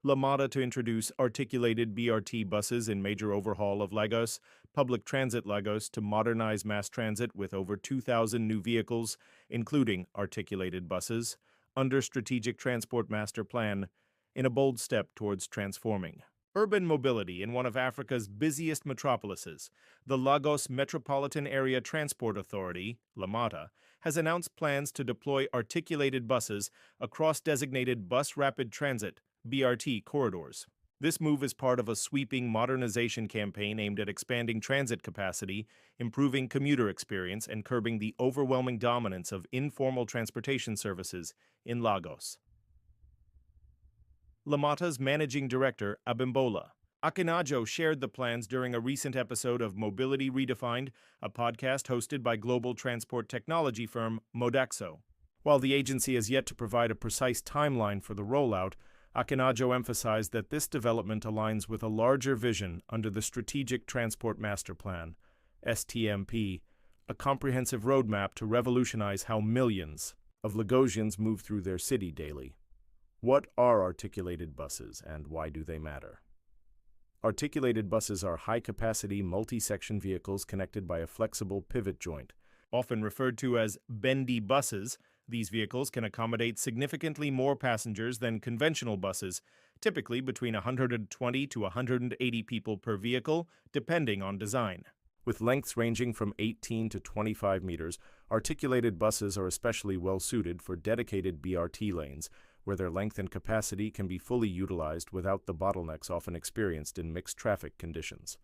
LAMATA to introduce articulated BRT buses in major overhaul of Lagos, public transit Lagos to modernize mass transit with over 2,000 new vehicles, including articulated buses, under Strategic Transport Master Plan, in a bold step towards transforming urban mobility in one of Africa's busiest metropolises. The Lagos Metropolitan Area Transport Authority, LAMATA, has announced plans to deploy articulated buses across designated bus rapid transit (BRT) corridors. This move is part of a sweeping modernization campaign aimed at expanding transit capacity, improving commuter experience, and curbing the overwhelming dominance of informal transportation services in Lagos. LAMATA's managing director, Abimbola Akinajo, shared the plans during a recent episode of Mobility Redefined, a podcast hosted by global transport technology firm Modaxo. While the agency has yet to provide a precise timeline for the rollout, Akinajo emphasized that this development aligns with a larger vision under the Strategic Transport Master Plan, STMP, a comprehensive roadmap to revolutionize how millions of Lagosians move through their city daily. What are articulated buses and why do they matter? Articulated buses are high-capacity, multi-section vehicles connected by a flexible pivot joint. Often referred to as bendy buses, these vehicles can accommodate significantly more passengers than conventional buses, typically between 120 to 180 people per vehicle, depending on design. With lengths ranging from 18 to 25 meters, articulated buses are especially well-suited for dedicated BRT lanes, where their length and capacity can be fully utilized without the bottlenecks often experienced in mixed traffic conditions.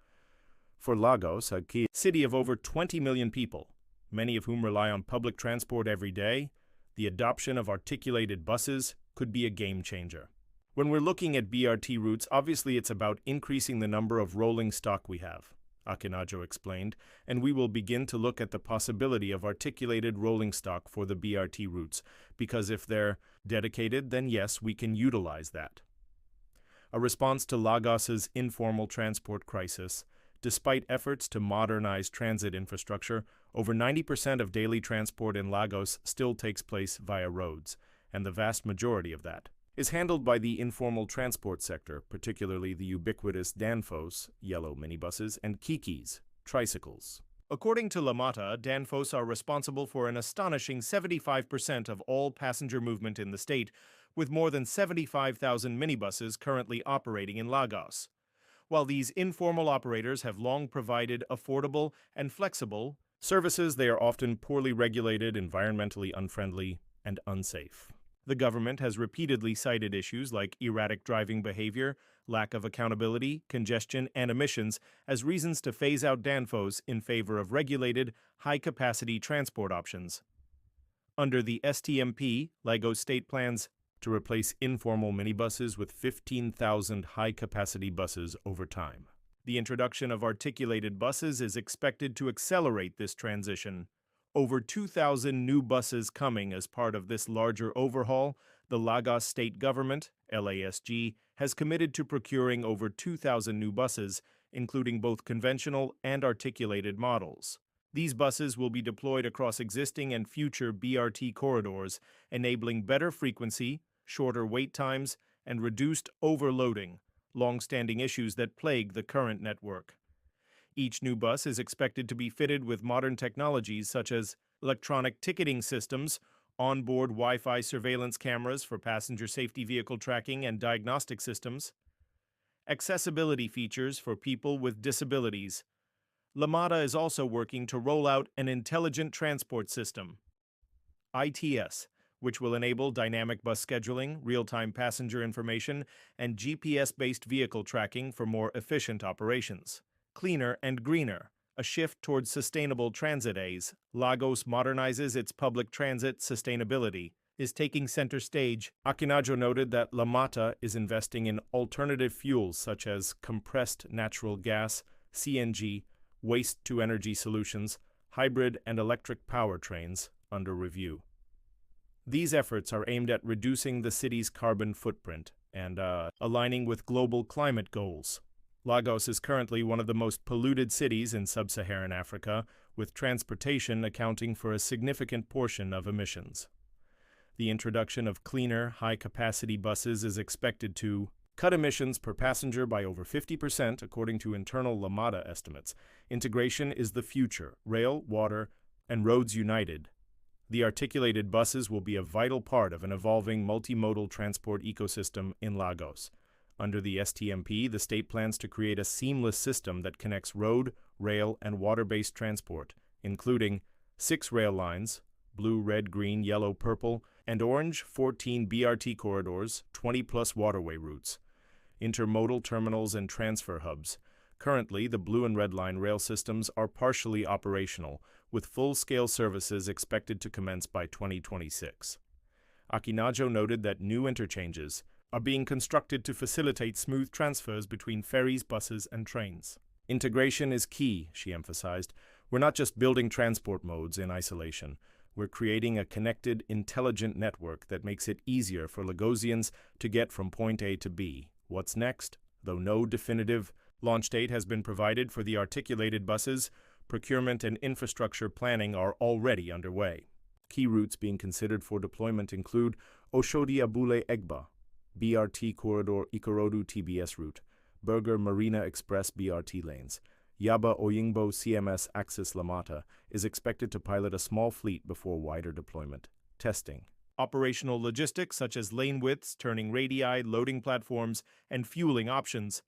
For Lagos, a key city of over 20 million people, many of whom rely on public transport every day, the adoption of articulated buses could be a game changer. When we're looking at BRT routes, obviously it's about increasing the number of rolling stock we have, Akinajo explained, and we will begin to look at the possibility of articulated rolling stock for the BRT routes, because if they're dedicated, then yes, we can utilize that. A response to Lagos's informal transport crisis. Despite efforts to modernize transit infrastructure, over 90% of daily transport in Lagos still takes place via roads, and the vast majority of that is handled by the informal transport sector, particularly the ubiquitous Danfos, yellow minibuses, and Kikis, tricycles. According to LAMATA, Danfos are responsible for an astonishing 75% of all passenger movement in the state, with more than 75,000 minibuses currently operating in Lagos. While these informal operators have long provided affordable and flexible services, they are often poorly regulated, environmentally unfriendly, and unsafe. The government has repeatedly cited issues like erratic driving behavior, lack of accountability, congestion, and emissions as reasons to phase out Danfos in favor of regulated, high-capacity transport options. Under the STMP, Lagos State plans to replace informal minibuses with 15,000 high-capacity buses over time. The introduction of articulated buses is expected to accelerate this transition. Over 2,000 new buses coming as part of this larger overhaul, the Lagos State Government, LASG, has committed to procuring over 2,000 new buses, including both conventional and articulated models. These buses will be deployed across existing and future BRT corridors, enabling better frequency, shorter wait times, and reduced overloading, long-standing issues that plague the current network. Each new bus is expected to be fitted with modern technologies such as electronic ticketing systems, onboard Wi-Fi surveillance cameras for passenger safety vehicle tracking and diagnostic systems, accessibility features for people with disabilities. LAMATA is also working to roll out an intelligent transport system, ITS, which will enable dynamic bus scheduling, real-time passenger information, and GPS-based vehicle tracking for more efficient operations. Cleaner and greener, a shift towards sustainable transit as Lagos modernizes its public transit sustainability, is taking center stage. Akinajo noted that LAMATA is investing in alternative fuels such as compressed natural gas, CNG, waste-to-energy solutions, hybrid and electric powertrains under review. These efforts are aimed at reducing the city's carbon footprint and aligning with global climate goals. Lagos is currently one of the most polluted cities in sub-Saharan Africa, with transportation accounting for a significant portion of emissions. The introduction of cleaner, high-capacity buses is expected to cut emissions per passenger by over 50% according to internal LAMATA estimates. Integration is the future. Rail, water, and roads united. The articulated buses will be a vital part of an evolving multimodal transport ecosystem in Lagos. Under the STMP, the state plans to create a seamless system that connects road, rail, and water-based transport, including 6 rail lines, blue, red, green, yellow, purple, and orange, 14 BRT corridors, 20-plus waterway routes, intermodal terminals and transfer hubs. Currently, the blue and red line rail systems are partially operational, with full-scale services expected to commence by 2026. Akinajo noted that new interchanges are being constructed to facilitate smooth transfers between ferries, buses, and trains. Integration is key, she emphasized. We're not just building transport modes in isolation. We're creating a connected, intelligent network that makes it easier for Lagosians to get from point A to B. What's next? Though no definitive launch date has been provided for the articulated buses, procurement and infrastructure planning are already underway. Key routes being considered for deployment include Oshodi Abule Egba, BRT Corridor Ikorodu TBS route, Berger Marina Express BRT lanes. Yaba Oyingbo CMS Axis LAMATA is expected to pilot a small fleet before wider deployment. Testing. Operational logistics such as lane widths, turning radii, loading platforms, and fueling options.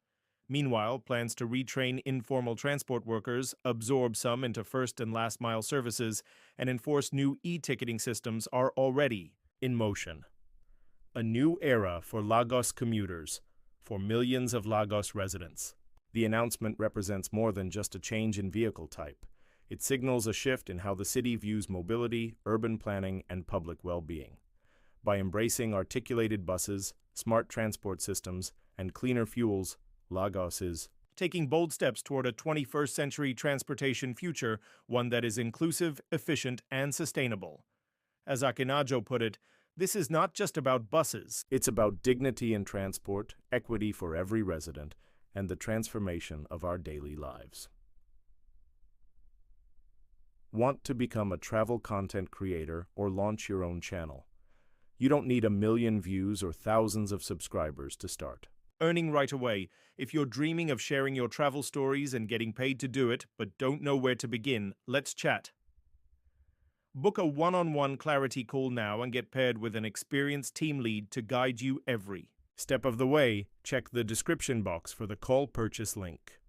Meanwhile, plans to retrain informal transport workers, absorb some into first and last mile services, and enforce new e-ticketing systems are already in motion. A new era for Lagos commuters, for millions of Lagos residents. The announcement represents more than just a change in vehicle type. It signals a shift in how the city views mobility, urban planning, and public well-being. By embracing articulated buses, smart transport systems, and cleaner fuels, Lagos is taking bold steps toward a 21st century transportation future, one that is inclusive, efficient, and sustainable. As Akinajo put it, this is not just about buses. It's about dignity in transport, equity for every resident, and the transformation of our daily lives. Want to become a travel content creator or launch your own channel? You don't need 1 million views or thousands of subscribers to start. Earning right away. If you're dreaming of sharing your travel stories and getting paid to do it, but don't know where to begin, let's chat. Book a one-on-one clarity call now and get paired with an experienced team lead to guide you every step of the way. Check the description box for the call purchase link.